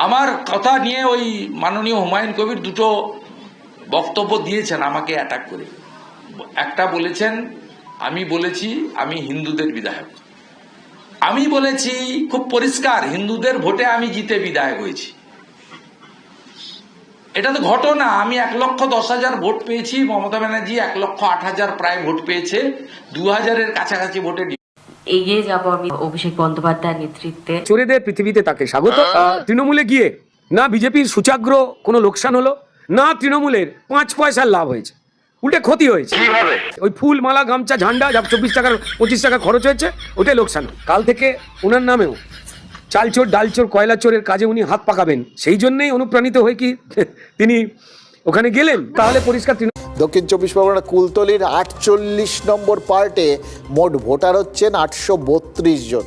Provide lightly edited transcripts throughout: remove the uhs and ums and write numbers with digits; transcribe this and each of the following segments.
আমার কথা নিয়ে ওই মাননীয় হুমায়ুন কবির দুটো বক্তব্য দিয়েছেন আমাকে অ্যাটাক করে। একটা বলেছেন আমি বলেছি আমি হিন্দুদের বিধায়ক, আমি বলেছি খুব পরিষ্কার হিন্দুদের ভোটে আমি জিতে বিধায়ক হয়েছি। এটা তো ঘটনা, আমি 1,10,000 ভোট পেয়েছি, মমতা ব্যানার্জি 1,08,000 প্রায় ভোট পেয়েছে, 2,000-এর কাছাকাছি ভোটে এগিয়ে যাব আমি অভিষেক বন্দ্যোপাধ্যায়ের নেতৃত্বে। চোরেদের পৃথিবীতে তাকে স্বাগত। তৃণমূলে গিয়ে না বিজেপির সূচাগ্র কোনো লোকসান হলো, না তৃণমূলের 5 পয়সার লাভ হয়েছে, উল্টে ক্ষতি হয়েছে। ওই ফুল মালা গামছা ঝান্ডা যা 24 টাকার 25 টাকা খরচ হয়েছে ওটাই লোকসান। কাল থেকে ওনার নামেও চালচোর ডালচোর কয়লা চোরের কাজে উনি হাত পাকাবেন, সেই জন্যই অনুপ্রাণিত হয়ে কি তিনি ওখানে গেলেন। তাহলে পরিষ্কার দক্ষিণ 24 পরগনা কুলতলির 48 নম্বর পার্টে মোট ভোটার হচ্ছেন 832 জন,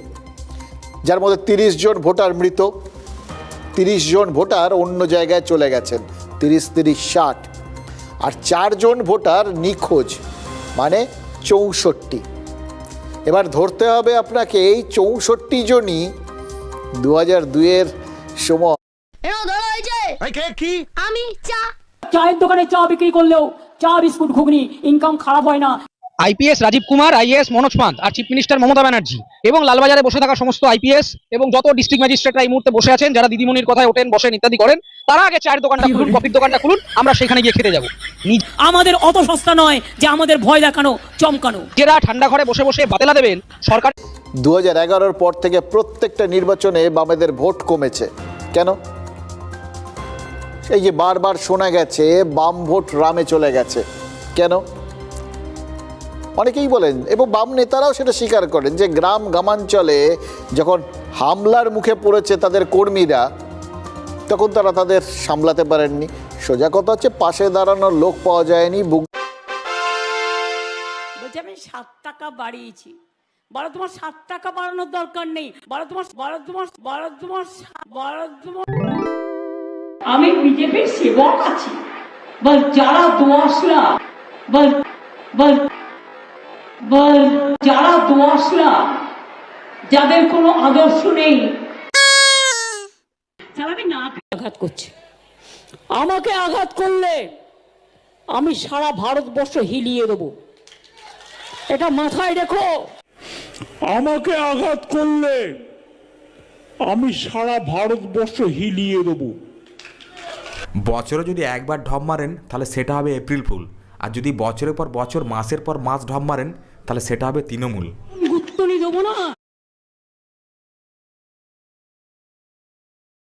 যার মধ্যে 30 জন ভোটার মৃত, 30 জন ভোটার অন্য জায়গায় চলে গেছেন, 30-30-60, আর 4 জন ভোটার নিখোঁজ, মানে 64। এবার ধরতে হবে আপনাকে এই 64 জনই 2002-এর সময়। আমি চায়ের দোকানে চা বিক্রি করলেও চা বিস্কুট ঘুগনি ইনকাম খারাপ হয় না। আইপিএস রাজীব কুমার, আইএএস মনোজ পান্ত আর চিফ মিনিস্টার মমতা ব্যানার্জি এবং লালবাজারে বসে থাকা সমস্ত আইপিএস এবং যত ডিস্ট্রিক্ট ম্যাজিস্ট্রেটরা এই মুহূর্তে বসে আছেন, যারা দিদিমণির কথায় ওঠেন বসেন ইত্যাদি করেন, তারা আগে চায়ের দোকানটা খুলুন, কফির দোকানটা খুলুন, আমরা সেখানে গিয়ে খেতে যাবো। আমাদের অত সস্তা নয় যে আমাদের ভয় দেখানো চমকানো। যারা ঠান্ডা ঘরে বসে বসে বাতেলা দেবেন সরকার। 2011-র পর থেকে প্রত্যেকটা নির্বাচনে বামেদের ভোট কমেছে কেন? এই যে বারবার শোনা গেছে বাম ভোট রামে চলে গেছে কেন? অনেকেই বলেন এবং বাম নেতারাও সেটা স্বীকার করেন যে গ্রাম গ্রামাঞ্চলে যখন হামলার মুখে পড়েছে তাদের কর্মীরা, তখন তারা তাদের সামলাতে পারেননি। সোজা কথা হচ্ছে পাশে দাঁড়ানোর লোক পাওয়া যায়নি। বলছি আমি 7 টাকা বাড়িয়েছি, বলো তোমার 7 টাকা বাড়ানোর দরকার নেই, আমি বিজেপির সেবক আছি, বল যারা দোয়াশরা যারা দোয়াশরা যাদের কোনো আদর্শ নেই, আমি না আঘাত করছি, আমাকে আঘাত করলে আমি সারা ভারতবর্ষ হিলিয়ে দেবো, এটা মাথায় রেখো। আমাকে আঘাত করলে আমি সারা ভারতবর্ষ হিলিয়ে দেবো। বছরে যদি একবার ঢপ মারেন তাহলে সেটা হবে এপ্রিল ফুল, আর যদি বছরের পর বছর মাসের পর মাস ঢপ মারেন তাহলে সেটা হবে তৃণমূল। গুত্তনি দেবো না।